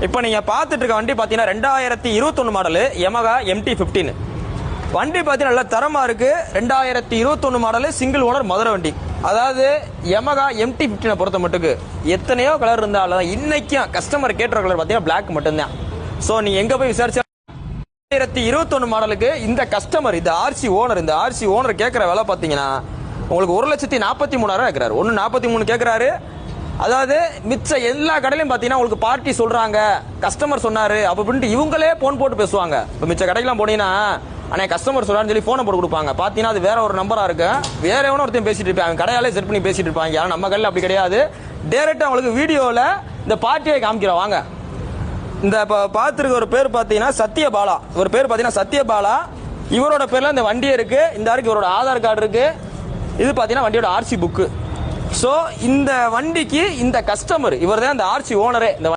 இப்போ நீங்கள் பார்த்துட்டு இருக்க வண்டி பார்த்தீங்கன்னா 2021 மாடலு Yamaha MT-15 வண்டி பார்த்தீங்கன்னா நல்லா தரமாக இருக்குது. 2021 மாடலு சிங்கிள் ஓனர் மதுரை வண்டி. அதாவது Yamaha MT-15 பொறுத்த மட்டுக்கு எத்தனையோ கலர் இருந்தாலும் இன்னைக்கும் கஸ்டமர் கேட்டுற கலர் பார்த்தீங்கன்னா பிளாக் மட்டும்தான். ஸோ நீங்கள் எங்கே போய் விசாரிச்சா 2021 மாடலுக்கு இந்த கஸ்டமர் இந்த ஆர்சி ஓனர் கேட்குற விலை பார்த்தீங்கன்னா உங்களுக்கு 1,43,000 கேட்குறாரு. 1,43 கேட்குறாரு. அதாவது மிச்ச எல்லா கடையிலையும் பார்த்தீங்கன்னா உங்களுக்கு பார்ட்டி சொல்றாங்க, கஸ்டமர் சொன்னாரு அப்படின்ட்டு இவங்களே போன் போட்டு பேசுவாங்க. இப்போ மிச்ச கடைக்கெல்லாம் போனீங்கன்னா ஆனால் கஸ்டமர் சொல்றாருன்னு சொல்லி போனை போட்டு கொடுப்பாங்க. பார்த்தீங்கன்னா அது வேற ஒரு நம்பரா இருக்கு, வேற எவனோ ஒருத்தையும் பேசிட்டு இருப்பாங்க, கடையாலே செட் பண்ணி பேசிட்டு இருப்பாங்க. ஆனால் நம்ம கடையில் அப்படி கிடையாது. டைரக்டா உங்களுக்கு வீடியோவில் இந்த பார்ட்டியை காமிக்கிறோம் வாங்க. இந்த இப்போ பார்த்துருக்க ஒரு பேர் பார்த்தீங்கன்னா சத்யபாலா, ஒரு பேர் பார்த்தீங்கன்னா சத்யபாலா. இவரோட பேர்ல இந்த வண்டி இருக்கு. இந்த ஆருக்கு இவரோட ஆதார் கார்டு இருக்கு. இது பார்த்தீங்கன்னா வண்டியோட ஆர்சி புக்கு. ஸோ இந்த வண்டிக்கு இந்த கஸ்டமர் இவர் தான் இந்த ஆர்சி ஓனரே. இந்த